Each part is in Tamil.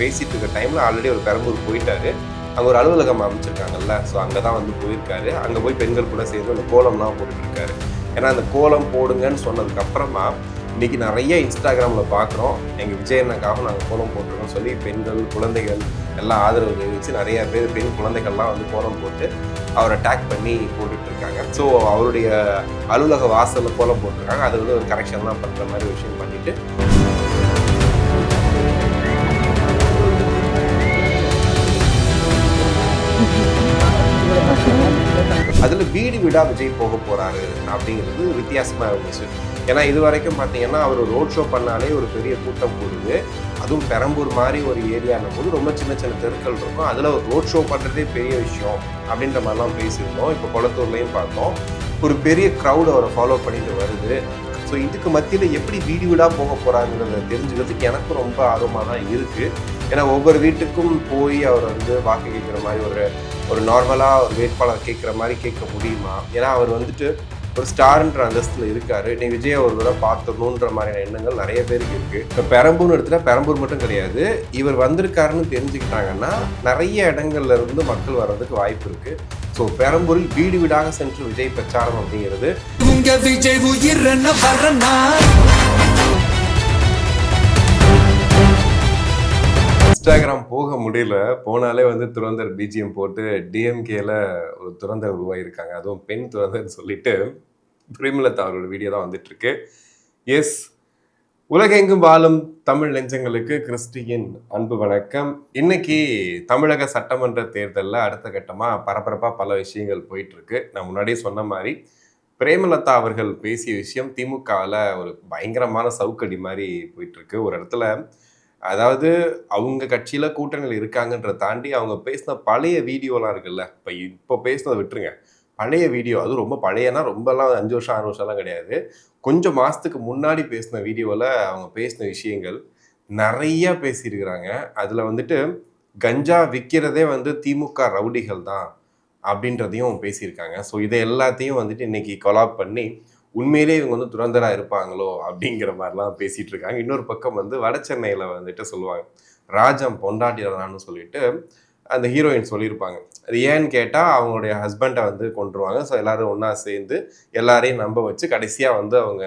பேசிட்டு இருக்க டைமில் ஆல்ரெடி ஒரு பெரம்பூர் போயிட்டாரு. அங்கே ஒரு அலுவலகம் அமைச்சிருக்காங்கல்ல, ஸோ அங்கே தான் வந்து போயிருக்காரு. அங்கே போய் பெண்கள் கூட சேர்ந்து அந்த கோலம்லாம் போட்டுட்ருக்காரு. ஏன்னா அந்த கோலம் போடுங்கன்னு சொன்னதுக்கு அப்புறமா இன்றைக்கி நிறைய இன்ஸ்டாகிராமில் பார்க்குறோம், எங்கள் விஜய் அண்ணாக்காக நாங்கள் கோலம் போட்டிருக்கோம் சொல்லி பெண்கள், குழந்தைகள் எல்லாம் ஆதரவு தெரிவித்து நிறைய பேர் பெண் குழந்தைகள்லாம் வந்து கோலம் போட்டு அவரை டேக் பண்ணி போட்டுட்ருக்காங்க. ஸோ அவருடைய அலுவலக வாசலில் கோலம் போட்டிருக்காங்க. அது வந்து ஒரு கரெக்ஷன்லாம் பண்ணுற மாதிரி ஒரு விஷயம் பண்ணிவிட்டு அதில் வீடு வீடாக விஜய் போக போகிறாரு அப்படிங்கிறது வித்தியாசமாக இருந்துச்சு. ஏன்னா இது வரைக்கும் பார்த்தீங்கன்னா அவர் ரோட் ஷோ பண்ணாலே ஒரு பெரிய கூட்டம் போடுது. அதுவும் பெரம்பூர் மாதிரி ஒரு ஏரியானும் போது ரொம்ப சின்ன சின்ன தெருக்கள் இருக்கும். அதில் ஒரு ரோட் ஷோ பண்ணுறதே பெரிய விஷயம் அப்படின்ற மாதிரிலாம் பேசியிருந்தோம். இப்போ கொளத்தூர்லேயும் பார்த்தோம், ஒரு பெரிய க்ரௌட் அவரை ஃபாலோ பண்ணிட்டு வருது. ஸோ இதுக்கு மத்தியில் எப்படி வீடு வீடாக போக போகிறாங்கிறத தெரிஞ்சுக்கிறதுக்கு எனக்கும் ரொம்ப ஆர்வமாக தான் இருக்குது. ஏன்னா ஒவ்வொரு வீட்டுக்கும் போய் அவர் வந்து வாக்கு கேட்குற மாதிரி ஒரு நார்மலாக ஒரு வேட்பாளர் கேட்குற மாதிரி கேட்க முடியுமா? ஏன்னா அவர் வந்துட்டு ஒரு ஸ்டார்ன்ற அந்தஸ்தில் இருக்காரு. நீ விஜய் ஒரு தடவை பார்த்துடணுன்ற மாதிரியான எண்ணங்கள் நிறைய பேருக்கு இருக்குது. இப்போ பெரம்பூர்னு எடுத்துகிட்டா பெரம்பூர் மட்டும் கிடையாது, இவர் வந்திருக்காருன்னு தெரிஞ்சுக்கிட்டாங்கன்னா நிறைய இடங்கள்ல இருந்து மக்கள் வர்றதுக்கு வாய்ப்பு இருக்குது. ஸோ பெரம்பூரில் வீடு வீடாக சென்று விஜய் பிரச்சாரம் அப்படிங்கிறது இன்ஸ்டாகிராம் போக முடியல, போனாலே வந்து துரந்தர் பிஜிஎம் போட்டு டிஎம்கேல ஒரு துரந்தர் உருவாயிருக்காங்க. அதுவும் பெண் துரந்தர்னு சொல்லிட்டு பிரேமலதா அவரோட வீடியோ தான் வந்துட்டு இருக்கு. எஸ், உலகெங்கும் வாழும் தமிழ் நெஞ்சங்களுக்கு கிறிஸ்டியின் அன்பு வணக்கம். இன்னைக்கு தமிழக சட்டமன்ற தேர்தலில் அடுத்த கட்டமாக பரபரப்பாக பல விஷயங்கள் போயிட்டு இருக்கு. நான் முன்னாடியே சொன்ன மாதிரி பிரேமலதா அவர்கள் பேசிய விஷயம் திமுகவில் ஒரு பயங்கரமான சவுக்கடி மாதிரி போயிட்டு இருக்கு. ஒரு இடத்துல அதாவது அவங்க கட்சியில் கூட்டணியில் இருக்காங்கன்ற தாண்டி அவங்க பேசின பழைய வீடியோலாம் இருக்குல்ல, இப்போ பேசினதை விட்டுருங்க, பழைய வீடியோ, அதுவும் ரொம்ப பழையனா ரொம்பலாம் 5 வருஷம் 6 வருஷம்லாம் கிடையாது, கொஞ்சம் மாதத்துக்கு முன்னாடி பேசின வீடியோவில் அவங்க பேசின விஷயங்கள் நிறைய பேசியிருக்கிறாங்க. அதில் வந்துட்டு கஞ்சா விற்கிறதே வந்து திமுக ரவுடிகள் தான் அப்படின்றதையும் பேசியிருக்காங்க. ஸோ இதை எல்லாத்தையும் வந்துட்டு இன்னைக்கு கொலாப் பண்ணி உண்மையிலே இவங்க வந்து துரந்தராக இருப்பாங்களோ அப்படிங்கிற மாதிரிலாம் பேசிகிட்டு இருக்காங்க. இன்னொரு பக்கம் வந்து வட சென்னையில் வந்துட்டு சொல்லுவாங்க, ராஜம் பொண்டாட்டிடான்னு சொல்லிட்டு அந்த ஹீரோயின் சொல்லியிருப்பாங்க. அது ஏன்னு கேட்டால் அவங்களுடைய ஹஸ்பண்டை வந்து கொண்டுருவாங்க. ஸோ எல்லோரும் ஒன்றா சேர்ந்து எல்லாரையும் நம்ப வச்சு கடைசியாக வந்து அவங்க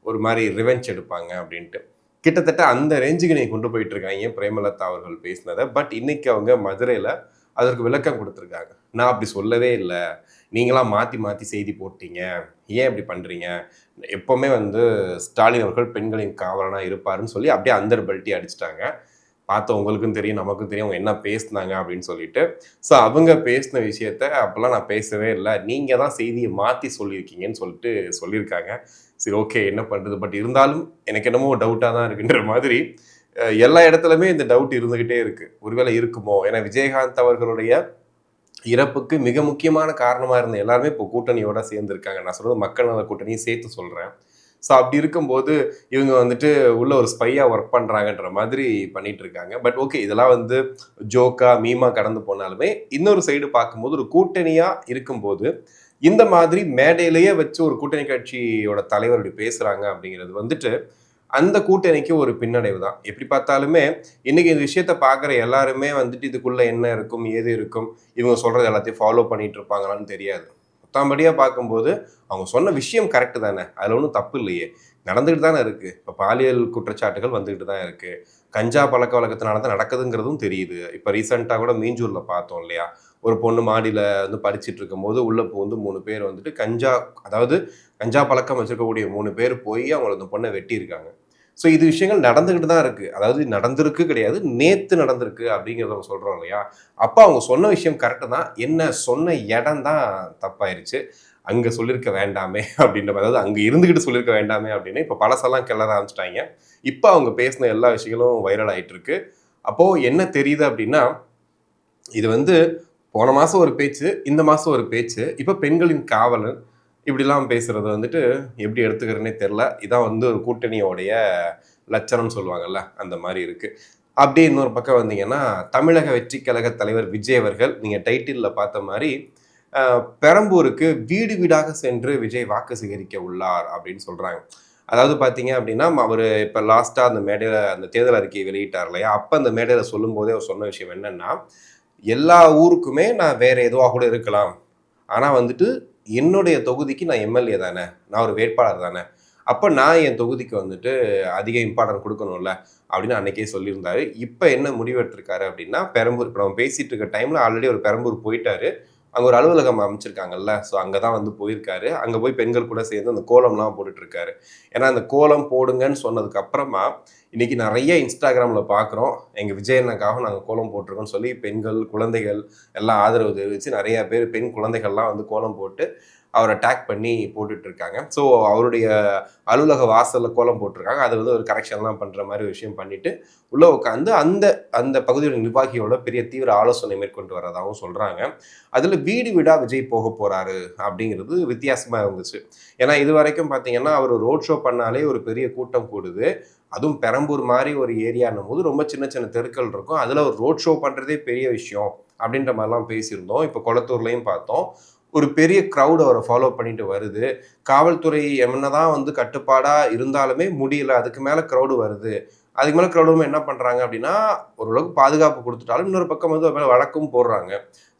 ஒரு மாதிரி ரிவெஞ்ச் எடுப்பாங்க அப்படின்ட்டு. கிட்டத்தட்ட அந்த ரேஞ்சுக்கு நீ கொண்டு போயிட்டுருக்காங்க பிரேமலதா அவர்கள் பேசினதை. பட் இன்னைக்கு அவங்க மதுரையில் அதற்கு விளக்கம் கொடுத்துருக்காங்க. நான் அப்படி சொல்லவே இல்லை, நீங்களாம் மாற்றி மாற்றி செய்தி போட்டீங்க, ஏன் இப்படி பண்ணுறீங்க, எப்போவுமே வந்து ஸ்டாலின் அவர்கள் பெண்களின் காவலனாக இருப்பாருன்னு சொல்லி அப்படியே அந்தர் பல்ட்டி அடிச்சிட்டாங்க. பார்த்தோம், உங்களுக்கும் தெரியும் நமக்கும் தெரியும் அவங்க என்ன பேசினாங்க அப்படின்னு சொல்லிட்டு. ஸோ அவங்க பேசின விஷயத்த அப்போல்லாம் நான் பேசவே இல்லை, நீங்கள் தான் செய்தியை மாற்றி சொல்லியிருக்கீங்கன்னு சொல்லிட்டு சொல்லியிருக்காங்க. சரி, ஓகே, என்ன பண்ணுறது, பட் இருந்தாலும் எனக்கு என்னமோ டவுட்டாக தான் இருக்குன்ற மாதிரி எல்லா இடத்துலையுமே இந்த டவுட் இருந்துக்கிட்டே இருக்குது. ஒருவேளை இருக்குமோ, ஏன்னா விஜயகாந்த் அவர்களுடைய இறப்புக்கு மிக முக்கியமான காரணமாக இருந்த எல்லாருமே இப்போ கூட்டணியோட சேர்ந்துருக்காங்க. நான் சொல்கிறது மக்கள் நல கூட்டணியும் சேர்த்து சொல்கிறேன். ஸோ அப்படி இருக்கும்போது இவங்க வந்துட்டு உள்ள ஒரு ஸ்பையாக ஒர்க் பண்ணுறாங்கன்ற மாதிரி பண்ணிட்டு இருக்காங்க. பட் ஓகே, இதெல்லாம் வந்து ஜோக்கா மீமா கடந்து போனாலுமே இன்னொரு சைடு பார்க்கும்போது ஒரு கூட்டணியாக இருக்கும்போது இந்த மாதிரி மேடையிலேயே வச்சு ஒரு கூட்டணி கட்சியோட தலைவர் இப்படி பேசுகிறாங்க அப்படிங்கிறது வந்துட்டு அந்த கூட்டணிக்கு ஒரு பின்னடைவு தான். எப்படி பார்த்தாலுமே இன்னைக்கு இந்த விஷயத்த பார்க்குற எல்லாருமே வந்துட்டு இதுக்குள்ள என்ன இருக்கும், ஏது இருக்கும், இவங்க சொல்றது எல்லாத்தையும் ஃபாலோ பண்ணிட்டு இருப்பாங்களான்னு தெரியாது. மொத்தம்படியாக பார்க்கும்போது அவங்க சொன்ன விஷயம் கரெக்டு தானே, அதில் ஒன்றும் தப்பு இல்லையே, நடந்துக்கிட்டு தானே இருக்குது. இப்போ பாலியல் குற்றச்சாட்டுகள் வந்துக்கிட்டு தான் இருக்குது, கஞ்சா பழக்க வழக்கத்தினால தான் நடக்குதுங்கிறதும் தெரியுது. இப்போ ரீசெண்டாக கூட மீஞ்சூரில் பார்த்தோம் இல்லையா, ஒரு பொண்ணு மாடியில் வந்து படிச்சுட்டு இருக்கும்போது உள்ள வந்து 3 பேர் வந்துட்டு கஞ்சா பழக்கம் வச்சிருக்கக்கூடிய 3 பேர் போய் அவங்கள அந்த பொண்ணை வெட்டியிருக்காங்க. ஸோ இது விஷயங்கள் நடந்துக்கிட்டு தான் இருக்குது. அதாவது நடந்திருக்கு கிடையாது, நேற்று நடந்திருக்கு அப்படிங்கிறத நம்ம சொல்கிறோம் இல்லையா. அப்போ அவங்க சொன்ன விஷயம் கரெக்டு தான், என்ன சொன்ன இடம் தான் தப்பாயிருச்சு. அங்கே சொல்லியிருக்க வேண்டாமே அப்படின்ற மாதிரி, அதாவது அங்கே இருந்துக்கிட்டு சொல்லியிருக்க வேண்டாமே அப்படின்னு இப்போ பழசெல்லாம் கிளற ஆரம்பிச்சிட்டாங்க. இப்போ அவங்க பேசின எல்லா விஷயங்களும் வைரல் ஆகிட்டு இருக்கு. அப்போது என்ன தெரியுது அப்படின்னா, இது வந்து போன மாதம் ஒரு பேச்சு, இந்த மாதம் ஒரு பேச்சு, இப்போ பெண்களின் காவலன் இப்படிலாம் பேசுறது வந்துட்டு எப்படி எடுத்துக்கிறேன்னே தெரில. இதான் வந்து ஒரு கூட்டணியோடைய லட்சணம்னு சொல்லுவாங்கல்ல, அந்த மாதிரி இருக்கு. அப்படியே இன்னொரு பக்கம் வந்தீங்கன்னா, தமிழக வெற்றி கழக தலைவர் விஜய் அவர்கள் நீங்கள் டைட்டிலில் பார்த்த மாதிரி பெரம்பூருக்கு வீடு வீடாக சென்று விஜய் வாக்கு சேகரிக்க உள்ளார் அப்படின்னு சொல்றாங்க. அதாவது பார்த்தீங்க அப்படின்னா, அவரு இப்ப லாஸ்ட்டா அந்த மேடையில அந்த தேர்தல் அறிக்கையை வெளியிட்டார் இல்லையா? அப்ப அந்த மேடையில சொல்லும்போதே அவர் சொன்ன விஷயம் என்னன்னா, எல்லா ஊருக்குமே நான் வேற எதுவா கூட இருக்கலாம். ஆனா வந்துட்டு என்னுடைய தொகுதிக்கு நான் எம்எல்ஏ தானே! நான் ஒரு வேட்பாளர் தானே! அப்ப நான் என் தொகுதிக்கு வந்துட்டு அதிக இம்பார்ட்டன்ட் குடுக்கணும்ல, அப்படின்னு அன்னைக்கே சொல்லியிருந்தாரு. இப்ப என்ன முடிவு எடுத்திருக்காரு அப்படின்னா, பெரம்பூர் இப்ப நம்ம பேசிட்டு இருக்க டைம்ல ஆல்ரெடி அவர் பெரம்பூர் போயிட்டாரு. அங்க ஒரு அலுவலகம் அமைச்சிருக்காங்கல்ல. ஸோ அங்க தான் வந்து போயிருக்காரு. அங்க போய் பெண்கள் கூட சேர்ந்து அந்த கோலம்லாம் போட்டுட்டு இருக்காரு. ஏன்னா, அந்த கோலம் போடுங்கன்னு சொன்னதுக்கு அப்புறமா, இன்னைக்கு நெறைய Instagramல பார்க்குறோம். எங்க விஜய் அண்ணாக்காக நாங்க கோலம் போட்டிருக்கோம்னு சொல்லி பெண்கள், குழந்தைகள் எல்லாம் ஆதரவு தெரிவிச்சு நெறைய பேர் பெண் குழந்தைகள்லாம் வந்து கோலம் போட்டு அவர டேக் பண்ணி போட்டுட்டு இருக்காங்க. ஸோ அவருடைய அலுவலக வாசல்ல கோலம் போட்டிருக்காங்க. அது வந்து ஒரு கரெக்ஷன்லாம் பண்ற மாரி ஒரு விஷயம் பண்ணிட்டு, உள்ள உட்காந்து அந்த அந்த பகுதியோட நிர்வாகியோட பெரிய தீவிர ஆலோசனை மேற்கொண்டு வரதாகவும் சொல்றாங்க. அதுல வீடு வீடா விஜய் போக போறாரு அப்படிங்கிறது வித்தியாசமா இருந்துச்சு. ஏன்னா இதுவரைக்கும் பார்த்தீங்கன்னா, அவர் ரோட் ஷோ பண்ணாலே ஒரு பெரிய கூட்டம் கூடுது. அதுவும் பெரம்பூர் மாரி ஒரு ஏரியான்னும் போது ரொம்ப சின்ன சின்ன தெருக்கள் இருக்கும். அதுல ஒரு ரோட் ஷோ பண்றதே பெரிய விஷயம் அப்படின்ற மாரிலாம் பேசியிருந்தோம். இப்ப கொளத்தூர்லயும் பார்த்தோம். ஒரு பெரிய கிரவுட் அவர ஃபாலோ பண்ணிட்டு வருது. காவல்துறை என்னதான் வந்து கட்டுப்பாடா இருந்தாலுமே முடியல. அதுக்கு மேல கிரவுடு வருது. அதுக்கு மேல கிரவுட் வரும்போது என்ன பண்றாங்க அப்படின்னா, ஓரளவுக்கு பாதுகாப்பு குடுத்துட்டாலும், இன்னொரு பக்கம் வந்து அவர் மேல வழக்கும் போடுறாங்க.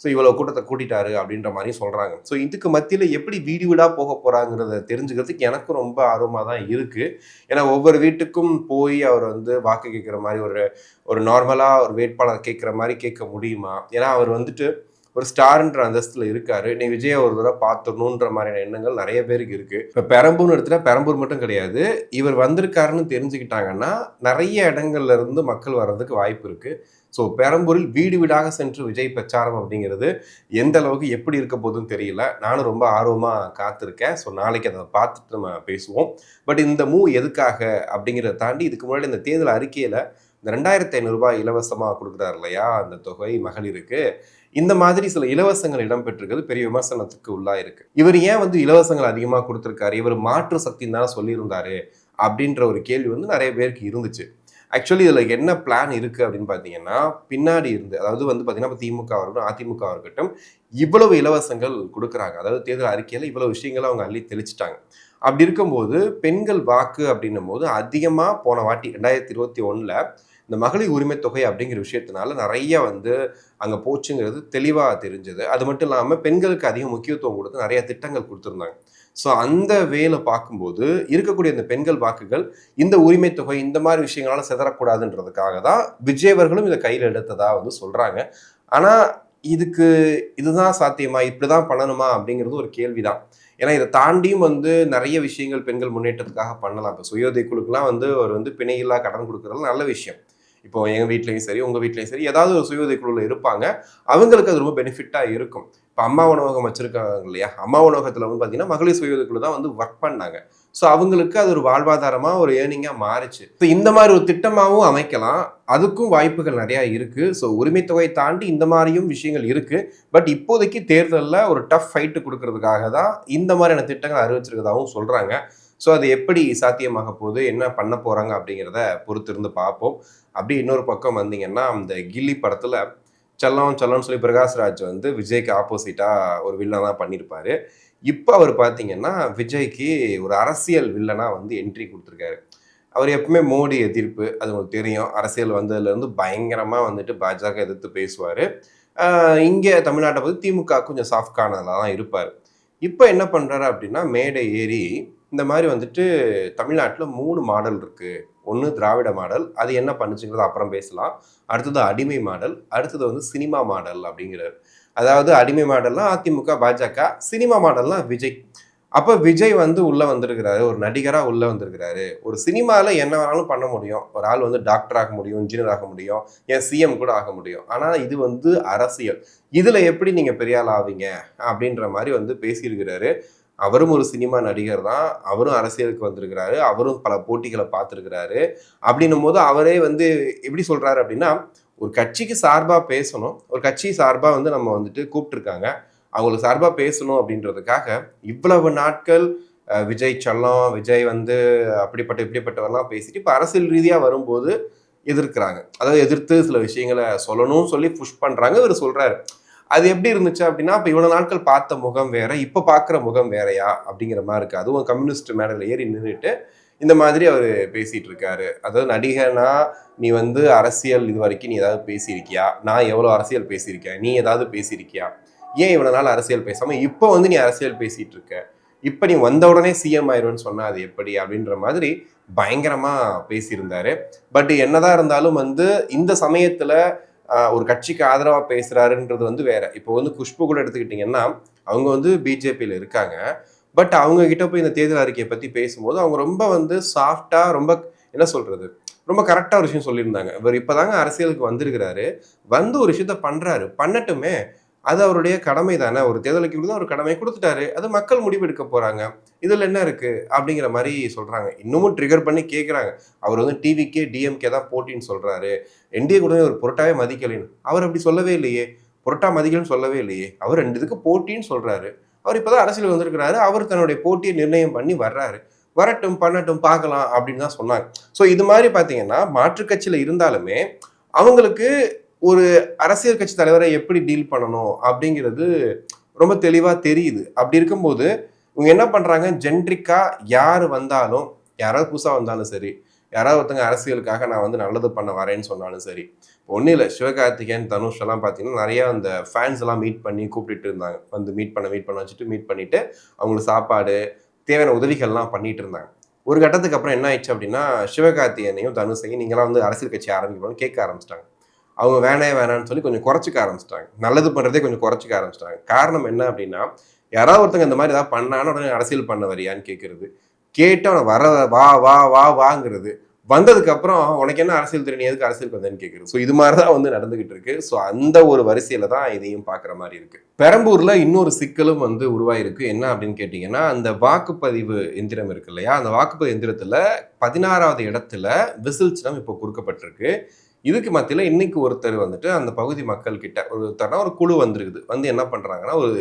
ஸோ இவ்வளவு கூட்டத்த கூட்டிட்டாரு அப்படின்ற மாரியும் சொல்றாங்க. ஸோ இதுக்கு மத்தியில எப்படி வீடு வீடா போக போறாங்கிறத தெரிஞ்சுக்கிறதுக்கு எனக்கும் ரொம்ப ஆர்வமா தான் இருக்கு. ஏன்னா ஒவ்வொரு வீட்டுக்கும் போய் அவர் வந்து வாக்கு கேட்கிற மாரி ஒரு ஒரு நார்மலா ஒரு வேட்பாளர் கேட்கிற மாரி கேட்க முடியுமா? ஏன்னா அவர் வந்துட்டு ஒரு ஸ்டார்ன்ற அந்தஸ்துல இருக்காரு. நீ விஜய ஒரு தடவ பார்த்துடணுன்ற மாதிரியான எண்ணங்கள் நெறைய பேருக்கு இருக்கு. இப்ப பெரம்பூர்ன்னு எடுத்துட்டா பெரம்பூர் மட்டும் கிடையாது. இவர் வந்திருக்காருன்னு தெரிஞ்சுக்கிட்டாங்கன்னா, நெறைய இடங்கள்ல இருந்து மக்கள் வர்றதுக்கு வாய்ப்பு இருக்கு. ஸோ பெரம்பூரில் வீடு வீடாக சென்று விஜய் பிரச்சாரம் அப்படிங்கிறது எந்த அளவுக்கு எப்படி இருக்க போதுன்னு தெரியல. நானும் ரொம்ப ஆர்வமா காத்திருக்கேன். ஸோ நாளைக்கு அத பார்த்துட்டு நம்ம பேசுவோம். பட் இந்த மூவ் எதுக்காக அப்படிங்கிறத தாண்டி இதுக்கு முன்னாடி இந்த தேர்தல் அறிக்கையில இந்த ரூ. 2,500 இலவசமா குடுக்குறாரு இல்லையா? அந்த தொகை மகளிருக்கு. இந்த மாதிரி சில இலவசங்கள் இடம்பெற்றிருக்கிறது பெரிய விமர்சனத்துக்கு உள்ளாயிருக்கு. இவர் ஏன் வந்து இலவசங்கள் அதிகமா குடுத்திருக்காரு? இவர் மாற்று சக்தின்னு தானே சொல்லியிருந்தாரு. அப்படின்ற ஒரு கேள்வி வந்து நெறைய பேருக்கு இருந்துச்சு. ஆக்சுவலி இதுல என்ன பிளான் இருக்கு அப்படின்னு பார்த்தீங்கன்னா, பின்னாடி இருந்து அதாவது வந்து பார்த்தீங்கன்னா, திமுகவா இருக்கட்டும், அதிமுகவா இருக்கட்டும், இவ்வளவு இலவசங்கள் குடுக்குறாங்க. அதாவது தேர்தல் அறிக்கையில இவ்வளவு விஷயங்கள அவங்க அள்ளி தெளிச்சுட்டாங்க. அப்படி இருக்கும்போது, பெண்கள் வாக்கு அப்படின்னும்போது அதிகமா போன வாட்டி 2021ல இந்த மகளிர் உரிமை தொகை அப்படிங்கிற விஷயத்தினால நெறைய வந்து அங்க போச்சுங்கிறது தெளிவா தெரிஞ்சது. அது மட்டும் இல்லாம பெண்களுக்கு அதிக முக்கியத்துவம் குடுத்து நெறைய திட்டங்கள் குடுத்திருந்தாங்க. ஸோ அந்த வேல பார்க்கும்போது, இருக்கக்கூடிய இந்த பெண்கள் வாக்குகள் இந்த உரிமை தொகை இந்த மாரி விஷயங்களால சிதறக்கூடாதுன்றதுக்காக தான் விஜய் அவர்களும் இத கையில எடுத்ததா வந்து சொல்றாங்க. ஆனா, இதுக்கு இதுதான் சாத்தியமா? இப்படிதான் பண்ணணுமா? அப்படிங்கிறது ஒரு கேள்விதான். ஏன்னா, இத தாண்டியும் வந்து நெறைய விஷயங்கள் பெண்கள் முன்னேற்றத்துக்காக பண்ணலாம். இப்ப சுய உதவி குழுக்கெல்லாம் வந்து அவர் வந்து பிணையில்லா கடன் குடுக்குறது நல்ல விஷயம். இப்போ எங்க வீட்லயும் சரி, உங்க வீட்லயும் சரி, ஏதாவது ஒரு சுய உதவி குழுல இருப்பாங்க. அவங்களுக்கு அது ரொம்ப பெனிஃபிட்டா இருக்கும். இப்ப அம்மா உணவகம் வச்சிருக்காங்க இல்லையா? அம்மா உணவகத்துல வந்து பார்த்தீங்கன்னா, மகளிர் சுய உதவி குழு தான் வந்து வொர்க் பண்ணாங்க. ஸோ அவங்களுக்கு அது ஒரு வாழ்வாதாரமா, ஒரு ஏர்னிங்கா மாறுச்சு. இப்ப இந்த மாரி ஒரு திட்டமாவும் அமைக்கலாம். அதுக்கும் வாய்ப்புகள் நெறையா இருக்கு. ஸோ உரிமை தொகையை தாண்டி இந்த மாரியும் விஷயங்கள் இருக்கு. பட் இப்போதைக்கு தேர்தல்ல ஒரு டஃப் ஃபைட் குடுக்கறதுக்காக தான் இந்த மாரியான திட்டங்கள் அறிவிச்சிருக்கிறதாவும் சொல்றாங்க. ஸோ அது எப்படி சாத்தியமாக போகுது? என்ன பண்ண போறாங்க? அப்படிங்கிறத பொறுத்திருந்து பார்ப்போம். அப்படியே இன்னொரு பக்கம் வந்தீங்கன்னா, அந்த கில்லி படத்துல செல்லம் செல்லம்னு சொல்லி பிரகாஷ்ராஜ் வந்து விஜய்க்கு ஆப்போசிட்டா ஒரு வில்லனா பண்ணியிருப்பாரு. இப்ப அவர் பார்த்தீங்கன்னா, விஜய்க்கு ஒரு அரசியல் வில்லனா வந்து என்ட்ரி குடுத்துருக்காரு. அவர் எப்பவுமே மோடி எதிர்ப்பு. அது உங்களுக்கு தெரியும். அரசியல் வந்ததுலேருந்து பயங்கரமா வந்துட்டு பாஜக எதிர்த்து பேசுவாரு. அ இங்க தமிழ்நாட்ட பொறுத்து திமுக கொஞ்சம் சாஃப்ட் கார்னர்ல தான் இருப்பாரு. இப்ப என்ன பண்றாரு அப்படின்னா, மேடை ஏறி இந்த மாரி வந்துட்டு தமிழ்நாட்டுல 3 மாடல் இருக்கு. ஒண்ணு திராவிட மாடல். அது என்ன பண்ணுச்சுங்கிறத அப்புறம் பேசலாம். அடுத்தது அடிமை மாடல். அடுத்தது வந்து சினிமா மாடல் அப்படிங்கிறாரு. அதாவது அடிமை மாடல்னா அதிமுக, பாஜக. சினிமா மாடல்னா விஜய். அப்ப விஜய் வந்து உள்ள வந்திருக்கிறாரு. ஒரு நடிகரா உள்ள வந்திருக்கிறாரு. ஒரு சினிமால என்ன வேணாலும் பண்ண முடியும். ஒரு ஆள் வந்து டாக்டர் ஆக முடியும், இன்ஜினியர் ஆக முடியும், ஏன் சிஎம் கூட ஆக முடியும். ஆனா இது வந்து அரசியல். இதுல எப்படி நீங்க பெரிய ஆள் ஆவீங்க? அப்படின்ற மாரி வந்து பேசியிருக்கிறாரு. அவரும் ஒரு சினிமா நடிகர் தான். அவரும் அரசியலுக்கு வந்திருக்கிறாரு. அவரும் பல போட்டிகள பார்த்திருக்கிறாரு. அப்படின்னும்போது அவரே வந்து எப்படி சொல்றாரு அப்படின்னா, ஒரு கட்சிக்கு சார்பா பேசணும். ஒரு கட்சி சார்பா வந்து நம்ம வந்துட்டு கூப்ட்டுருக்காங்க. அவங்களுக்கு சார்பா பேசணும் அப்படின்றதுக்காக, இவ்வளவு நாட்கள் விஜய் செல்லம், விஜய் வந்து அப்படிப்பட்ட இப்படிப்பட்டவர்லாம் பேசிட்டு, இப்ப அரசியல் ரீதியா வரும்போது எதிர்க்கிறாங்க. அதாவது எதிர்த்து சில விஷயங்கள சொல்லணும்னு சொல்லி புஷ் பண்றாங்க. இவரு சொல்றாரு. அது எப்படி இருந்துச்சு அப்படின்னா, அப்ப இவ்வளவு நாட்கள் பார்த்த முகம் வேற, இப்ப பார்க்குற முகம் வேறயா? அப்படிங்கிற மாரி இருக்கு. அதுவும் கம்யூனிஸ்ட் மேடையில ஏறி நின்னுட்டு, இந்த மாதிரி அவர் பேசிட்டு இருக்காரு. அதாவது நடிகனா நீ வந்து அரசியல் இது வரைக்கும் நீ ஏதாவது பேசியிருக்கியா? நான் எவ்வளோ அரசியல் பேசியிருக்கேன்? நீ ஏதாவது பேசியிருக்கியா? ஏன் இவ்வளவு நாள் அரசியல் பேசாம இப்போ வந்து நீ அரசியல் பேசிட்டு இருக்க? இப்ப நீ வந்த உடனே சிஎம் ஆயிருவேன்னு சொன்னா அது எப்படி அப்படின்ற மாதிரி பயங்கரமா பேசியிருந்தாரு. பட் என்னதான் இருந்தாலும் வந்து இந்த சமயத்துல ஒரு கட்சிக்கு ஆதரவா பேசுறாருன்றது வந்து வேற. இப்போ வந்து குஷ்பு கூட எடுத்துக்கிட்டீங்கன்னா அவங்க வந்து பிஜேபியில இருக்காங்க. பட் அவங்க கிட்ட போய் இந்த தேர்தல் அறிக்கையை பத்தி பேசும்போது அவங்க ரொம்ப வந்து சாஃப்டா ரொம்ப என்ன சொல்றது ரொம்ப கரெக்டா ஒரு விஷயம் சொல்லியிருந்தாங்க. இவர் இப்பதாங்க அரசியலுக்கு வந்திருக்கிறாரு, வந்து ஒரு விஷயத்த பண்றாரு, பண்ணட்டுமே, அது அவருடைய கடமை தானே. ஒரு தேர்தலுக்கு தான் ஒரு கடமை கொடுத்துட்டாரு, அது மக்கள் முடிவெடுக்க போறாங்க, இதுல என்ன இருக்கு அப்படிங்கிற மாதிரி சொல்றாங்க. இன்னமும் ட்ரிகர் பண்ணி கேட்கறாங்க. அவர் வந்து டிவிக்கே டிஎம்கே தான் போட்டின்னு சொல்றாரு, என்டிஏ கூட ஒரு பொருட்டாவே மதிக்கலைன்னு. அவர் அப்படி சொல்லவே இல்லையே, பொருட்டா மதிக்கலன்னு சொல்லவே இல்லையே. அவர் 2 இதுக்கு போட்டின்னு சொல்றாரு. அவர் இப்பதான் அரசியல் வந்திருக்கிறாரு, அவர் தன்னுடைய போட்டியை நிர்ணயம் பண்ணி வர்றாரு, வரட்டும் பண்ணட்டும் பார்க்கலாம் அப்படின்னு தான் சொன்னாங்க. ஸோ இது மாதிரி பார்த்தீங்கன்னா மாற்றுக் கட்சியில இருந்தாலுமே அவங்களுக்கு ஒரு அரசியல் கட்சி தலைவரை எப்படி டீல் பண்ணணும் அப்படிங்கிறது ரொம்ப தெளிவா தெரியுது. அப்படி இருக்கும்போது இவங்க என்ன பண்றாங்க, ஜென்ரிக்கா யார் வந்தாலும், யாராவது புதுசா வந்தாலும் சரி, யாராவது ஒருத்தங்க அரசியலுக்காக நான் வந்து நல்லது பண்ண வரேன்னு சொன்னாலும் சரி, ஒன்றும் இல்லை, சிவகார்த்திகேயன் தனுஷ் எல்லாம் பார்த்தீங்கன்னா நிறைய அந்த ஃபேன்ஸ் எல்லாம் மீட் பண்ணி கூப்பிட்டுட்டு இருந்தாங்க. வந்து மீட் பண்ண வச்சுட்டு மீட் பண்ணிட்டு அவங்களுக்கு சாப்பாடு தேவையான உதவிகள்லாம் பண்ணிட்டு இருந்தாங்க. ஒரு கட்டத்துக்கு அப்புறம் என்ன ஆயிடுச்சு அப்படின்னா, சிவகார்த்திகேயனையும் தனுஷையும் நீங்களாம் வந்து அரசியல் கட்சி ஆரம்பிக்கணும்னு கேட்க ஆரம்பிச்சிட்டாங்க. அவங்க வேணான்னு சொல்லி கொஞ்சம் குறைச்சிக்க ஆரம்பிச்சிட்டாங்க. நல்லது பண்றதே கொஞ்சம் குறைச்சிக்க ஆரம்பிச்சிட்டாங்க. காரணம் என்ன அப்படின்னா, யாராவது ஒருத்தங்க இந்த மாதிரி ஏதாவது பண்ணான்னு உடனே அரசியல் பண்ண வரியான்னு கேட்கறது, கேட்டு அவனை வர வா வா வா வாங்கிறது, வந்ததுக்கு அப்புறம் உனக்கு என்ன அரசியல் தெரியும், நீ எதுக்கு அரசியலுக்கு வந்தேன்னு கேட்கறது. ஸோ இது மாதிரி தான் வந்து நடந்துகிட்டு இருக்கு. ஸோ அந்த ஒரு வரிசையில தான் இதையும் பார்க்குற மாதிரி இருக்கு. பெரம்பூர்ல இன்னொரு சிக்கலும் வந்து உருவாயிருக்கு. என்ன அப்படின்னு கேட்டீங்கன்னா, அந்த வாக்குப்பதிவு எந்திரம் இருக்கு இல்லையா, அந்த வாக்குப்பதிவு எந்திரத்துல 16வது இடத்துல விசில் சின்னம் இப்போ கொடுக்கப்பட்டிருக்கு. இதுக்கு மத்தியில இன்னைக்கு ஒருத்தர் வந்துட்டு அந்த பகுதி மக்கள் கிட்ட ஒரு குழு வந்திருக்குது. வந்து என்ன பண்றாங்கன்னா, ஒரு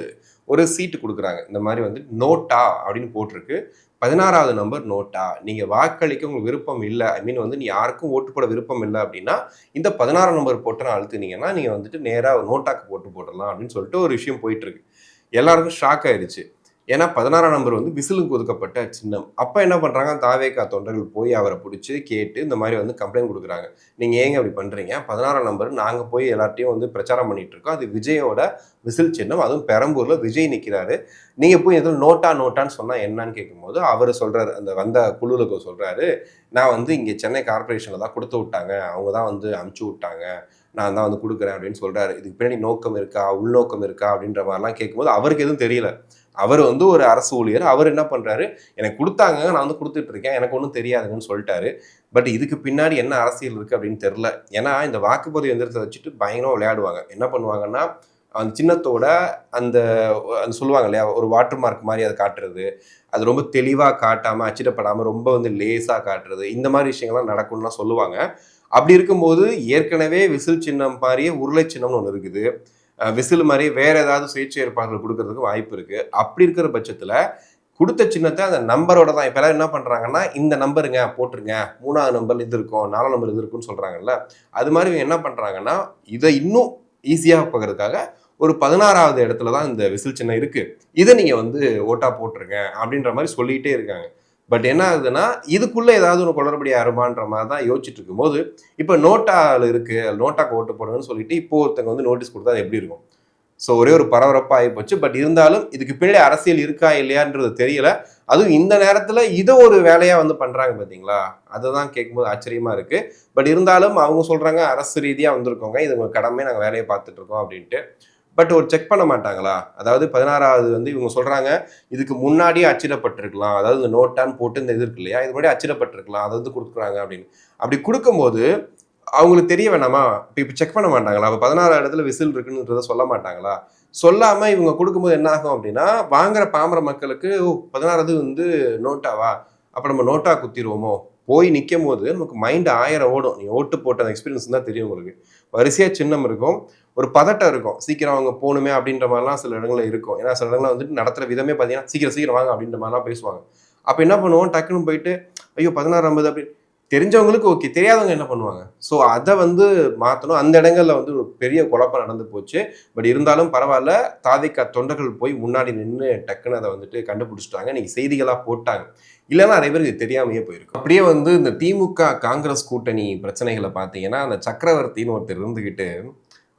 ஒரு சீட்டு கொடுக்குறாங்க. இந்த மாதிரி வந்து நோட்டா அப்படின்னு போட்டிருக்கு. 16வது நம்பர் நோட்டா. நீங்க வாக்களிக்க உங்களுக்கு விருப்பம் இல்லை, ஐ மீன் வந்து நீ யாருக்கும் ஓட்டு போட விருப்பம் இல்லை அப்படின்னா, இந்த 16 நம்பர் போட்டு அழுத்துனீங்கன்னா நீங்க வந்துட்டு நேரா நோட்டாக்கு போட்டு போடலாம் அப்படின்னு சொல்லிட்டு ஒரு விஷயம் போயிட்டு இருக்கு. எல்லாருக்கும் ஷாக் ஆயிடுச்சு. ஏன்னா 16ஆம் நம்பர் வந்து விசிலுக்கு ஒதுக்கப்பட்ட சின்னம். அப்ப என்ன பண்றாங்க, தாவேகா தொண்டர்கள் போய் அவரை பிடிச்சி கேட்டு இந்த மாதிரி வந்து கம்ப்ளைண்ட் கொடுக்குறாங்க. நீங்க ஏங்க அப்படி பண்றீங்க, 16ஆம் நம்பர் நாங்க போய் எல்லார்ட்டையும் வந்து பிரச்சாரம் பண்ணிட்டு இருக்கோம், அது விஜயோட விசில் சின்னம், அதுவும் பெரம்பூர்ல விஜய் நிற்கிறாரு, நீங்க போய் எதுவும் நோட்டான்னு சொன்னா என்னன்னு கேட்கும்போது அவர் சொல்றாரு, அந்த வந்த குழுவுக்கு சொல்றாரு, நான் வந்து இங்க சென்னை கார்பரேஷன்ல தான் கொடுத்து விட்டாங்க, அவங்க தான் வந்து அமுச்சு விட்டாங்க, நான் தான் வந்து கொடுக்குறேன் அப்படின்னு சொல்றாரு. இதுக்கு பின்னாடி நோக்கம் இருக்கா, உள்நோக்கம் இருக்கா அப்படின்ற மாதிரிலாம் கேட்கும்போது அவருக்கு எதுவும் தெரியல. அவர் வந்து ஒரு அரசு ஊழியர், அவர் என்ன பண்றாரு, எனக்கு கொடுத்தாங்க, நான் வந்து கொடுத்துட்டு இருக்கேன், எனக்கு ஒன்றும் தெரியாதுன்னு சொல்லிட்டாரு. பட் இதுக்கு பின்னாடி என்ன அரசியல் இருக்கு அப்படின்னு தெரியல. ஏன்னா இந்த வாக்குப்பதிவு எந்திரத்தை வச்சுட்டு பயங்கரமா விளையாடுவாங்க. என்ன பண்ணுவாங்கன்னா, அந்த சின்னத்தோட அந்த சொல்லுவாங்க இல்லையா, ஒரு வாட்டர் மார்க் மாதிரி அதை காட்டுறது, அது ரொம்ப தெளிவா காட்டாம அச்சிடப்படாம ரொம்ப வந்து லேசா காட்டுறது, இந்த மாதிரி விஷயங்கள்லாம் நடக்கும்லாம் சொல்லுவாங்க. அப்படி இருக்கும்போது ஏற்கனவே விசில் சின்னம் மாதிரியே உருளை சின்னம்னு ஒன்று இருக்குது, விசில் மாதிரி வேற ஏதாவது சுயேட்சை ஏற்பாடுகள் கொடுக்கறதுக்கு வாய்ப்பு இருக்கு. அப்படி இருக்கிற பட்சத்துல கொடுத்த சின்னத்தை அந்த நம்பரோட தான் இப்ப எல்லாரும் என்ன பண்றாங்கன்னா, இந்த நம்பருங்க போட்டுருங்க, 3வது நம்பர் இது இருக்கும், 4வது நம்பர் இது இருக்குன்னு சொல்றாங்கல்ல, அது மாதிரி இவங்க என்ன பண்றாங்கன்னா, இதை இன்னும் ஈஸியா பார்க்கறதுக்காக ஒரு 16வது இடத்துல தான் இந்த விசில் சின்னம் இருக்கு, இதை நீங்க வந்து ஓட்டா போட்டுருங்க அப்படின்ற மாதிரி சொல்லிட்டே இருக்காங்க. பட் என்ன ஆகுதுன்னா, இதுக்குள்ள ஏதாவது ஒரு குளறுபடி ஆருமான்ற மாதிரி தான் யோசிச்சுட்டு இருக்கும்போது, இப்போ நோட்டால இருக்கு, நோட்டாக்கு ஓட்டு போடுங்கன்னு சொல்லிட்டு இப்போ ஒருத்தங்க வந்து நோட்டீஸ் கொடுத்தா அது எப்படி இருக்கும்? ஸோ ஒரே ஒரு பரபரப்பா ஆகிப்போச்சு. பட் இருந்தாலும் இதுக்கு பின்னாடி அரசியல் இருக்கா இல்லையான்றது தெரியல. அதுவும் இந்த நேரத்துல இதை ஒரு வேலையா வந்து பண்றாங்க பாத்தீங்களா, அதை தான் கேட்கும்போது ஆச்சரியமா இருக்கு. பட் இருந்தாலும் அவங்க சொல்றாங்க அரசு ரீதியா வந்திருக்கோங்க, இது உங்க கடமை, நாங்கள் வேலையை பார்த்துட்டு இருக்கோம் அப்படின்ட்டு. பட் ஒரு செக் பண்ண மாட்டாங்களா? அதாவது 16வது வந்து இவங்க சொல்றாங்க, இதுக்கு முன்னாடியே அச்சிடப்பட்டிருக்கலாம், அதாவது இந்த நோட்டான்னு போட்டு இந்த இது இருக்கு இல்லையா, இது முன்னாடி அச்சிடப்பட்டிருக்கலாம், அதை வந்து கொடுக்குறாங்க அப்படின்னு. அப்படி கொடுக்கும்போது அவங்களுக்கு தெரிய வேணாமா, இப்போ செக் பண்ண மாட்டாங்களா? அப்போ 16 இடத்துல விசில் இருக்குன்றத சொல்ல மாட்டாங்களா? சொல்லாம இவங்க கொடுக்கும்போது என்ன ஆகும் அப்படின்னா, வாங்குற பாமர மக்களுக்கு 16வது வந்து நோட்டாவா, அப்ப நம்ம நோட்டா குத்திடுவோமோ, போய் நிற்கும் போது நமக்கு மைண்ட் 1000 ஓடும். நீங்க ஓட்டு போட்ட அந்த எக்ஸ்பீரியன்ஸ் தான் தெரியும் உங்களுக்கு. வரிசையா சின்னம் இருக்கும், ஒரு பதட்டம் இருக்கும், சீக்கிரம் அவங்க போகணுமே அப்படின்ற மாதிரிலாம் சில இடங்கள்ல இருக்கும். ஏன்னா சில இடங்கள்ல வந்துட்டு நடத்துற விதமே பார்த்தீங்கன்னா சீக்கிரம் சீக்கிரம் வாங்க அப்படின்ற மாதிரிலாம் பேசுவாங்க. அப்போ என்ன பண்ணுவோம், டக்குன்னு போயிட்டு ஐயோ 16 50 அப்படி தெரிஞ்சவங்களுக்கு ஓகே, தெரியாதவங்க என்ன பண்ணுவாங்க? ஸோ அத வந்து மாத்தணும். அந்த இடங்கள்ல வந்து ஒரு பெரிய குழப்பம் நடந்து போச்சு. பட் இருந்தாலும் பரவால்ல. தாவேகா தொண்டர்கள் போய் முன்னாடி நின்னு டக்குனு அத வந்துட்டு கண்டுபிடிச்சுட்டாங்க. இன்னைக்கு செய்திகளா போட்டாங்க. இல்லன்னா நெறைய பேருக்கு தெரியாமயே போயிருக்கும். அப்படியே வந்து இந்த திமுக, காங்கிரஸ் கூட்டணி பிரச்சனைகள பார்த்தீங்கன்னா, அந்த சக்கரவர்த்தின்னு ஒருத்தர் இருந்துகிட்டு,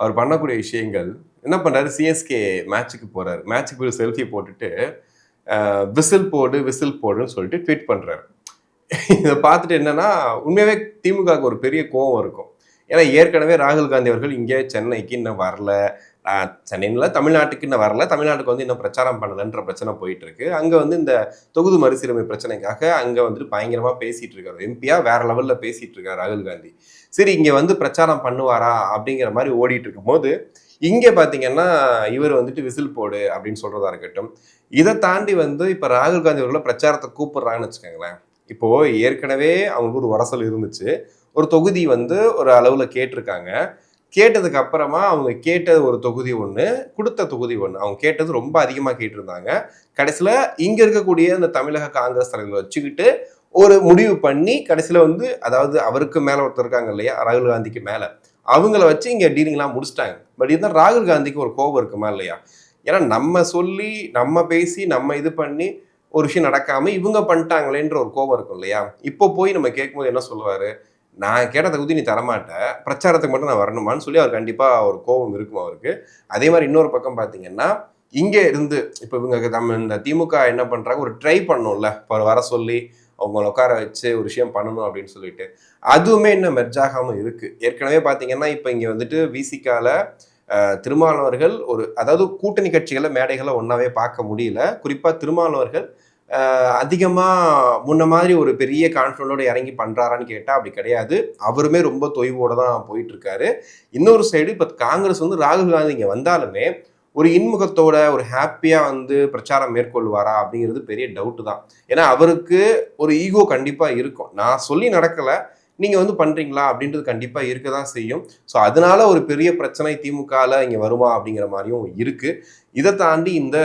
அவர் பண்ணக்கூடிய விஷயங்கள் என்ன பண்றாரு, சிஎஸ்கே மேட்ச்சுக்கு போறாரு. மேட்ச்சுக்கு போய் செல்ஃபி போட்டுட்டு, விசில் போடு, விசில் போடுன்னு சொல்லிட்டு ட்வீட் பண்றாரு. இதை பார்த்துட்டு என்னன்னா உண்மையாவே திமுகவுக்கு ஒரு பெரிய கோவம் இருக்கும். ஏன்னா ஏற்கனவே ராகுல் காந்தி அவர்கள் இங்கே சென்னைக்கு இன்னும் வரல, சென்னையில் தமிழ்நாட்டுக்கு இன்னும் வரல, தமிழ்நாட்டுக்கு வந்து இன்னும் பிரச்சாரம் பண்ணலன்ற பிரச்சனை போயிட்டு இருக்கு. அங்கே வந்து இந்த தொகுதி மறுசீரமை பிரச்சனைக்காக அங்கே வந்துட்டு பயங்கரமா பேசிட்டு இருக்காரு. எம்பியா வேற லெவல்ல பேசிட்டு இருக்காரு ராகுல் காந்தி. சரி இங்க வந்து பிரச்சாரம் பண்ணுவாரா அப்படிங்கிற மாதிரி ஓடிட்டு இருக்கும் போது இங்கே பார்த்தீங்கன்னா இவர் வந்துட்டு விசில் போடு அப்படின்னு சொல்றதா இருக்கட்டும். இதை தாண்டி வந்து இப்போ ராகுல் காந்தி அவர்களை பிரச்சாரத்தை கூப்பிடுறாங்கன்னு வச்சுக்கோங்களேன். இப்போ ஏற்கனவே அவங்களுக்கு ஒரு உரசல் இருந்துச்சு. ஒரு தொகுதி வந்து ஒரு அளவுல கேட்டிருக்காங்க. கேட்டதுக்கு அப்புறமா அவங்க கேட்டது ஒரு தொகுதி ஒண்ணு, கொடுத்த தொகுதி ஒண்ணு. அவங்க கேட்டது ரொம்ப அதிகமா கேட்டிருந்தாங்க. கடைசியில இங்க இருக்கக்கூடிய அந்த தமிழக காங்கிரஸ் தலைவர்களை வச்சுக்கிட்டு ஒரு முடிவு பண்ணி கடைசியில வந்து அதாவது அவருக்கு மேல ஒருத்தர் இருக்காங்க இல்லையா, ராகுல் காந்திக்கு மேல, அவங்கள வச்சு இங்க டீலிங்லாம் முடிச்சிட்டாங்க. பட் இருந்தாலும் ராகுல் காந்திக்கு ஒரு கோபம் இருக்குமா இல்லையா? ஏன்னா நம்ம சொல்லி, நம்ம பேசி, நம்ம இது பண்ணி ஒரு விஷயம் நடக்காம இவங்க பண்ணிட்டாங்களேன்ற ஒரு கோபம் இருக்கும் இல்லையா? இப்போ போய் நம்ம கேட்கும்போது என்ன சொல்லுவாரு, நான் கேட்ட தகுதி நீ தரமாட்ட, பிரச்சாரத்துக்கு மட்டும் நான் வரணுமான்னு சொல்லி அவர் கண்டிப்பா ஒரு கோபம் இருக்கும் அவருக்கு. அதே மாதிரி இன்னொரு பக்கம் பார்த்தீங்கன்னா, இங்கே இருந்து இப்போ இவங்க நம்ம இந்த திமுக என்ன பண்றாங்க, ஒரு ட்ரை பண்ணணும்ல, இப்போ வர சொல்லி அவங்கள உட்கார வச்சு ஒரு விஷயம் பண்ணணும் அப்படின்னு சொல்லிட்டு, அதுவுமே இன்னும் மெர்ஜ் ஆகாம இருக்கு. ஏற்கனவே பார்த்தீங்கன்னா, இப்போ இங்கே வந்துட்டு விசிகால திருமாவளவர்கள் ஒரு அதாவது கூட்டணி கட்சிகளை மேடைகளை ஒன்னாவே பார்க்க முடியல. குறிப்பா திருமாவளவர்கள் அதிகமா முன்ன மாதிரி ஒரு பெரிய கான்ஃபிடண்டோட இறங்கி பண்றாரான்னு கேட்டா அப்படி கிடையாது. அவருமே ரொம்ப தொய்வோட தான் போயிட்டு இருக்காரு. இன்னொரு சைடு இப்ப காங்கிரஸ் வந்து ராகுல் காந்தி இங்க வந்தாலுமே ஒரு இன்முகத்தோட ஒரு ஹாப்பியா வந்து பிரச்சாரம் மேற்கொள்வாரா அப்படிங்கிறது பெரிய டவுட் தான். ஏன்னா அவருக்கு ஒரு ஈகோ கண்டிப்பா இருக்கும். நான் சொல்லி நடக்கல, நீங்க வந்து பண்றீங்களா அப்படின்றது கண்டிப்பா இருக்க தான் செய்யும். ஸோ அதனால ஒரு பெரிய பிரச்சனை திமுகல இங்க வருமா அப்படிங்கிற மாதிரியும் இருக்கு. இதை தாண்டி இந்த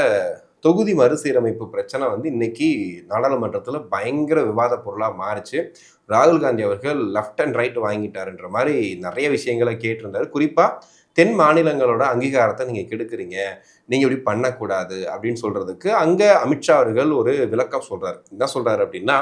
தொகுதி மறுசீரமைப்பு பிரச்சனை வந்து இன்னைக்கு நாடாளுமன்றத்தில் பயங்கர விவாத பொருளாக மாறிச்சு. ராகுல் காந்தி அவர்கள் லெஃப்ட் அண்ட் ரைட் வாங்கிட்டாருன்ற மாதிரி நிறைய விஷயங்களை கேட்டிருந்தாரு. குறிப்பாக தென் மாநிலங்களோட அங்கீகாரத்தை நீங்கள் கெடுக்குறீங்க, நீங்கள் இப்படி பண்ணக்கூடாது அப்படின்னு சொல்றதுக்கு அங்கே அமித்ஷா அவர்கள் ஒரு விளக்கம் சொல்றாரு. என்ன சொல்றாரு அப்படின்னா,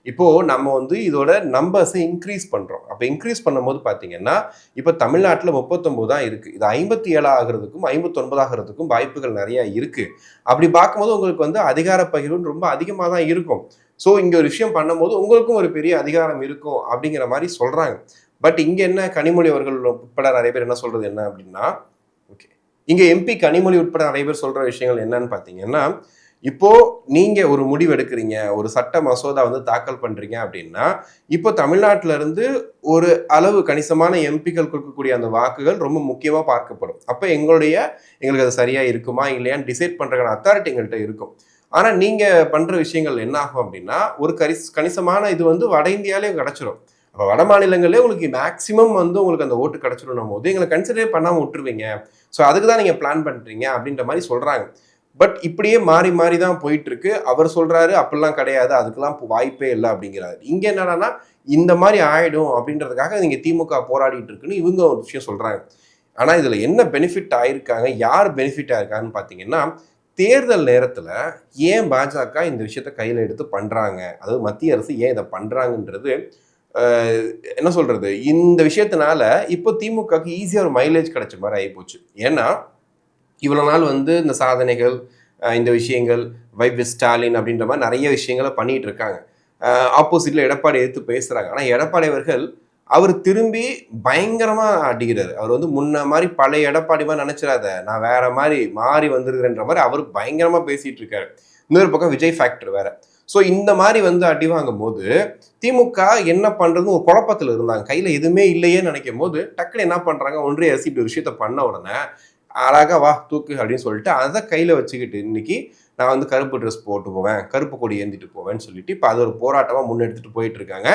இப்போ நம்ம வந்து இதோட நம்பர்ஸை இன்க்ரீஸ் பண்றோம். அப்போ இன்க்ரீஸ் பண்ணும்போது பார்த்தீங்கன்னா இப்போ தமிழ்நாட்டில் 39 தான் இருக்கு. இது 57 ஆகிறதுக்கும் 59 ஆகிறதுக்கும் வாய்ப்புகள் நிறைய இருக்கு. அப்படி பார்க்கும்போது உங்களுக்கு வந்து அதிகார பகிர்வு ரொம்ப அதிகமாக தான் இருக்கும். ஸோ இங்க ஒரு விஷயம் பண்ணும்போது உங்களுக்கும் ஒரு பெரிய அதிகாரம் இருக்கும் அப்படிங்கிற மாதிரி சொல்றாங்க. பட் இங்க என்ன கனிமொழி அவர்கள் உட்பட நிறைய பேர் என்ன சொல்றது என்ன அப்படின்னா, ஓகே, இங்க எம்பி கனிமொழி உட்பட நிறைய பேர் சொல்ற விஷயங்கள் என்னன்னு பார்த்தீங்கன்னா, இப்போ நீங்க ஒரு முடிவு எடுக்கிறீங்க, ஒரு சட்ட மசோதா வந்து தாக்கல் பண்றீங்க அப்படின்னா, இப்போ தமிழ்நாட்டில இருந்து ஒரு அளவு கணிசமான எம்பிக்கள் கொடுக்கக்கூடிய அந்த வாக்குகள் ரொம்ப முக்கியமா பார்க்கப்படும். அப்ப எங்களுக்கு அது சரியா இருக்குமா இல்லையான்னு டிசைட் பண்றதுக்கான அத்தாரிட்டி எங்கள்கிட்ட இருக்கும். ஆனா நீங்க பண்ற விஷயங்கள் என்ன ஆகும் அப்படின்னா, ஒரு கணிசமான இது வந்து வட இந்தியாலே கிடைச்சிடும். அப்ப வட மாநிலங்களே உங்களுக்கு மேக்சிமம் வந்து உங்களுக்கு அந்த ஓட்டு கிடைச்சிடும் போது எங்களை கன்சிடரே பண்ணாம விட்டுருவீங்க. ஸோ அதுக்கு தான் நீங்க பிளான் பண்றீங்க அப்படின்ற மாதிரி சொல்றாங்க. பட் இப்படியே மாறி மாறி தான் போயிட்டு இருக்கு. அவர் சொல்றாரு அப்படிலாம் கிடையாது, அதுக்கெல்லாம் வாய்ப்பே இல்லை அப்படிங்கிறாரு. இங்க என்னன்னா இந்த மாதிரி ஆயிடும் அப்படின்றதுக்காக நீங்க திமுக போராடிட்டு இருக்குன்னு இவங்க ஒரு விஷயம் சொல்றாங்க. ஆனா இதுல என்ன பெனிஃபிட் ஆயிருக்காங்க, யார் பெனிஃபிட் ஆயிருக்காங்கன்னு பாத்தீங்கன்னா, தேர்தல் நேரத்துல ஏன் பாஜக இந்த விஷயத்த கையில எடுத்து பண்றாங்க, அதாவது மத்திய அரசு ஏன் இதை பண்றாங்கன்றது என்ன சொல்றது, இந்த விஷயத்தினால இப்போ திமுகக்கு ஈஸியா ஒரு மைலேஜ் கிடைச்ச மாதிரி ஆகிப்போச்சு. ஏன்னா இவ்வளோ நாள் வந்து இந்த சாதனைகள், இந்த விஷயங்கள், வைப் ஸ்டாலின் அப்படின்ற மாதிரி நிறைய விஷயங்களை பண்ணிட்டு இருக்காங்க. ஆப்போசிட்ல எடப்பாடி எடுத்து பேசுறாங்க. ஆனால் எடப்பாடி அவர்கள் அவர் திரும்பி பயங்கரமா அடிக்கிறாரு. அவர் வந்து முன்ன மாதிரி பழைய எடப்பாடி மாதிரி நினைச்சிடாத, நான் வேற மாதிரி மாறி வந்திருக்கிறேன்ற மாதிரி அவர் பயங்கரமா பேசிட்டு இருக்காரு. இன்னொரு பக்கம் விஜய் ஃபேக்டர் வேற. ஸோ இந்த மாதிரி வந்து அடி வாங்கும் போது திமுக என்ன பண்றதுன்னு ஒரு குழப்பத்தில் இருந்தாங்க. கையில எதுவுமே இல்லையே நினைக்கும் போது டக்குன்னு என்ன பண்றாங்க, ஒன்றிய அரசு இப்படி ஒரு விஷயத்த பண்ண உடனே அழகா வா தூக்கு அப்படின்னு சொல்லிட்டு அதை கையில வச்சுக்கிட்டு இன்னைக்கு நான் வந்து கருப்பு ட்ரெஸ் போட்டு போவேன், கருப்பு கொடி ஏந்திட்டு போவேன்னு சொல்லிட்டு இப்போ அது ஒரு போராட்டமா முன்னெடுத்துட்டு போயிட்டு இருக்காங்க.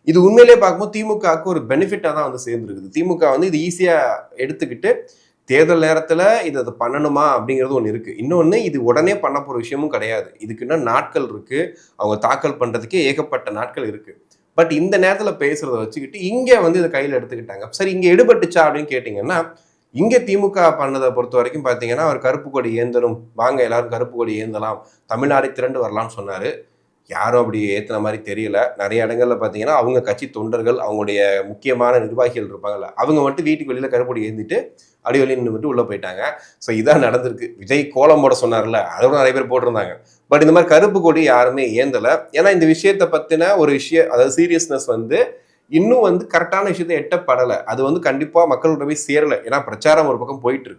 இது உண்மையிலேயே பார்க்கும்போது திமுகவுக்கு ஒரு பெனிஃபிட்டா தான் வந்து சேர்ந்துருக்குது. திமுக வந்து இது ஈஸியா எடுத்துக்கிட்டு தேர்தல் நேரத்துல இதை பண்ணணுமா அப்படிங்கிறது ஒன்று இருக்கு. இன்னொன்னு இது உடனே பண்ண போற விஷயமும் கிடையாது. இதுக்கு இன்னும் நாட்கள் இருக்கு. அவங்க தாக்கல் பண்றதுக்கே ஏகப்பட்ட நாட்கள் இருக்கு. பட் இந்த நேரத்தில் பேசுறத வச்சுக்கிட்டு இங்கே வந்து இதை கையில் எடுத்துக்கிட்டாங்க. சரி, இங்கே எடுபட்டுச்சா அப்படின்னு கேட்டிங்கன்னா, இங்கே திமுக பண்ணதை பொறுத்த வரைக்கும் பார்த்தீங்கன்னா, அவர் கருப்பு கொடி ஏந்தணும், வாங்க எல்லாரும் கருப்பு கொடி ஏந்தலாம், தமிழ்நாடு திரண்டு வரலாம்னு சொன்னார். யாரும் அப்படி ஏற்றுன மாதிரி தெரியல. நிறைய இடங்கள்ல பார்த்தீங்கன்னா, அவங்க கட்சி தொண்டர்கள், அவங்களுடைய முக்கியமான நிர்வாகிகள் இருப்பாங்கல்ல, அவங்க மட்டும் வீட்டுக்கு வெளியில் கருப்பு கொடி ஏந்திட்டு அடி வெளியே நின்றுட்டு உள்ளே போயிட்டாங்க. ஸோ இதான் நடந்திருக்கு. விஜய் கோலம் போட சொன்னார்ல, அதோட நிறைய பேர் போட்டிருந்தாங்க. பட் இந்த மாதிரி கருப்பு கொடி யாருமே ஏந்தலை. ஏன்னா இந்த விஷயத்தை பற்றின ஒரு விஷயம், அதாவது சீரியஸ்னஸ் வந்து இன்னும் வந்து கரெக்டான விஷயத்தை எட்டப்படலை. அது வந்து கண்டிப்பாக மக்கள்கிட்ட போய் சேரலை. ஏன்னா பிரச்சாரம் ஒரு பக்கம் போயிட்டு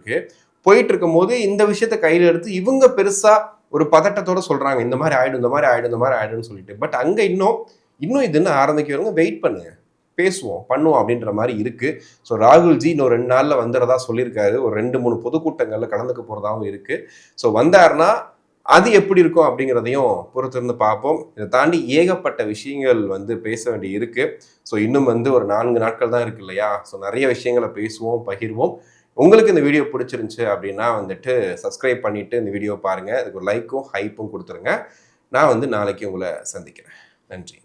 இருக்கும் போது இந்த விஷயத்தை கையில் எடுத்து இவங்க பெருசா ஒரு பதட்டத்தோட சொல்றாங்க, இந்த மாதிரி ஆயிடும், இந்த மாதிரி ஆயிடும், இந்த மாதிரி ஆயிடும்னு சொல்லிட்டு. பட் அங்க இன்னும் இது என்ன ஆரம்பிக்கிறவங்க வெயிட் பண்ணுங்க, பேசுவோம், பண்ணுவோம் அப்படின்ற மாதிரி இருக்கு. ஸோ ராகுல்ஜி இன்னும் 2 நாள்ல வந்துடுறதா சொல்லியிருக்காரு. ஒரு 2-3 பொதுக்கூட்டங்கள்ல கலந்துக்க போறதாகவும் இருக்கு. ஸோ வந்தாருன்னா அது எப்படி இருக்கும் அப்படிங்கிறதையும் பொறுத்திருந்து பார்ப்போம். இதை தாண்டி ஏகப்பட்ட விஷயங்கள் வந்து பேச வேண்டி இருக்கு. ஸோ இன்னும் வந்து ஒரு 4 நாட்கள் தான் இருக்கு இல்லையா? ஸோ நிறைய விஷயங்களை பேசுவோம், பகிர்வோம். உங்களுக்கு இந்த வீடியோ பிடிச்சிருந்துச்சு அப்படின்னா வந்துட்டு சப்ஸ்கிரைப் பண்ணிட்டு இந்த வீடியோ பாருங்க. இதுக்கு ஒரு லைக்கும் ஹைப்பும் கொடுத்துருங்க. நான் வந்து நாளைக்கு உங்களை சந்திக்கிறேன். நன்றி.